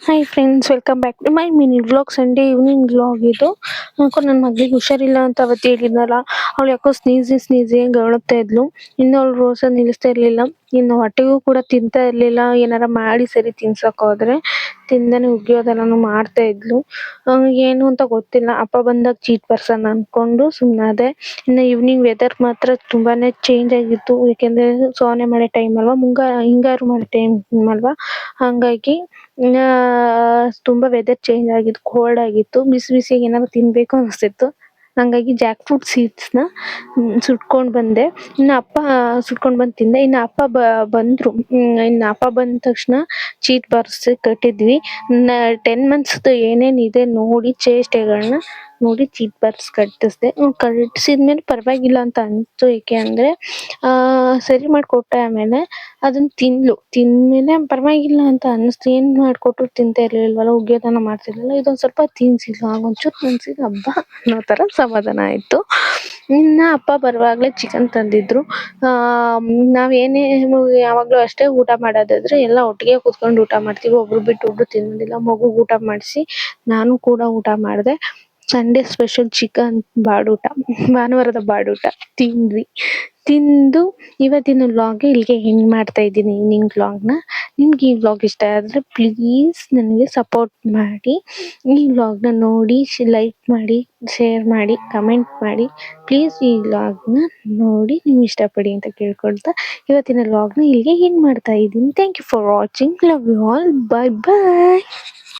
Hi friends, welcome back to my mini vlog. Sunday evening vlog ಇದು. ಯಾಕೋ ನನ್ನ ಮಗಳಿಗೆ ಹುಷಾರಿಲ್ಲ ಅಂತ ಅವತ್ತು ಹೇಳಿದ್ನಲ್ಲ, ಅವಳು ಯಾಕೋ ಸ್ನೀಸಿ ಹಂಗೆ ಅಳುತ್ತಾ ಇದ್ಲು. ಇನ್ನು ಅವಳು ರೋಸ ನಿಲ್ಲಿಸ್ತಾ ಇರಲಿಲ್ಲ. ಇನ್ನು ಹೊಟ್ಟೆಗೂ ಕೂಡ ತಿಂತಾ ಇರಲಿಲ್ಲ. ಏನಾರ ಮಾಡಿ ಸರಿ ತಿನ್ಸಕ್ ಹೋದ್ರೆ ತಿಂದನೆ ಉಗಿಯೋದೆಲ್ಲನೂ ಮಾಡ್ತಾ ಇದ್ಲು. ಏನು ಅಂತ ಗೊತ್ತಿಲ್ಲ. ಅಪ್ಪ ಬಂದಾಗ ಚೀಟ್ ಪರ್ಸನ್ ಅನ್ಕೊಂಡು ಸುಮ್ಮನಾದೆ. ಇನ್ನು ಈವ್ನಿಂಗ್ ವೆದರ್ ಮಾತ್ರ ತುಂಬಾನೇ ಚೇಂಜ್ ಆಗಿತ್ತು. ಯಾಕೆಂದ್ರೆ ಸೋನೆ ಮಳೆ ಟೈಮ್ ಅಲ್ವಾ, ಹಿಂಗಾರು ಮಳೆ ಟೈಮ್ ಅಲ್ವಾ. ಹಂಗಾಗಿ ತುಂಬಾ ವೆದರ್ ಚೇಂಜ್ ಆಗಿತ್ತು, ಕೋಲ್ಡ್ ಆಗಿತ್ತು. ಬಿಸಿ ಬಿಸಿಯಾಗಿ ಏನಾದ್ರು ತಿನ್ಬೇಕು ಅನಿಸ್ತಿತ್ತು. ಹಂಗಾಗಿ ಜಾಕ್ ಫ್ರೂಟ್ ಸೀಡ್ಸ್ನ ಸುಟ್ಕೊಂಡು ಬಂದೆ. ಸುಟ್ಕೊಂಡು ಬಂದು ತಿಂದೆ. ಇನ್ನು ಅಪ್ಪ ಬಂದ್ರು. ಇನ್ನು ಅಪ್ಪ ಬಂದ ತಕ್ಷಣ ಚೀಟ್ ಬರ್ಸಿ ಕಟ್ಟಿದ್ವಿ. 10 months ಏನೇನಿದೆ ನೋಡಿ, ಚೇಷ್ಟೆಗಳನ್ನ ನೋಡಿ ಚೀಟ್ ಬರ್ಸ್ ಕಟ್ಟಿಸ್ದೆ. ಕಟ್ಟಿಸಿದ್ಮೇಲೆ ಪರವಾಗಿಲ್ಲ ಅಂತ ಅನಿಸ್ತು. ಏಕೆ ಅಂದರೆ ಸರಿ ಮಾಡಿಕೊಟ್ಟೆ. ಆಮೇಲೆ ಅದನ್ನ ತಿಂದ್ಮೇಲೆ ಪರವಾಗಿಲ್ಲ ಅಂತ ಅನ್ನಿಸ್ತು. ಏನು ಮಾಡಿಕೊಟ್ರು ತಿಂತಾ ಇರಲಿಲ್ವಲ್ಲ, ಉಗಿಯೋದನ್ನ ಮಾಡ್ತಿರ್ಲಿಲ್ಲ. ಇದೊಂದು ಸ್ವಲ್ಪ ತಿನ್ಸಿದ್ಲು, ಆಗೊಂಚೂರು ತಿನ್ಸಿದ್ದು ಹಬ್ಬ ಅನ್ನೋ ಥರ ಸಮಾಧಾನ ಆಯಿತು. ಇನ್ನು ಅಪ್ಪ ಬರುವಾಗಲೇ ಚಿಕನ್ ತಂದಿದ್ರು. ನಾವೇನೇ ಯಾವಾಗಲೂ ಅಷ್ಟೇ ಊಟ ಮಾಡೋದಾದ್ರೆ ಎಲ್ಲ ಒಟ್ಟಿಗೆ ಕೂತ್ಕೊಂಡು ಊಟ ಮಾಡ್ತೀವಿ. ಒಬ್ರು ಬಿಟ್ಟು ಒಬ್ರು ತಿನ್ನೋದಿಲ್ಲ. ಮಗುಗೆ ಊಟ ಮಾಡಿಸಿ ನಾನು ಕೂಡ ಊಟ ಮಾಡಿದೆ. ಸಂಡೇ ಸ್ಪೆಷಲ್ ಚಿಕನ್ ಬಾಡೂಟ, ಭಾನುವಾರದ ಬಾಡೂಟ ತಿಂದ್ವಿ. ತಿಂದು ಇವತ್ತಿನ ವ್ಲಾಗ್ ಇಲ್ಲಿಗೆ ಎಂಡ್ ಮಾಡ್ತಾ ಇದ್ದೀನಿ, ಈವ್ನಿಂಗ್ ವ್ಲಾಗ್ನ. ನಿಮ್ಗೆ ಈ ವ್ಲಾಗ್ ಇಷ್ಟ ಆದರೆ ಪ್ಲೀಸ್ ನನಗೆ ಸಪೋರ್ಟ್ ಮಾಡಿ. ಈ ವ್ಲಾಗ್ನ ನೋಡಿ ಲೈಕ್ ಮಾಡಿ, ಶೇರ್ ಮಾಡಿ, ಕಮೆಂಟ್ ಮಾಡಿ. ಪ್ಲೀಸ್ ಈ ವ್ಲಾಗ್ನ ನೋಡಿ ನೀವು ಇಷ್ಟಪಡಿ ಅಂತ ಕೇಳ್ಕೊಳ್ತಾ ಇವತ್ತಿನ ವ್ಲಾಗ್ನ ಇಲ್ಲಿಗೆ ಎಂಡ್ ಮಾಡ್ತಾ ಇದ್ದೀನಿ. Thank you for watching. Love you all. Bye bye.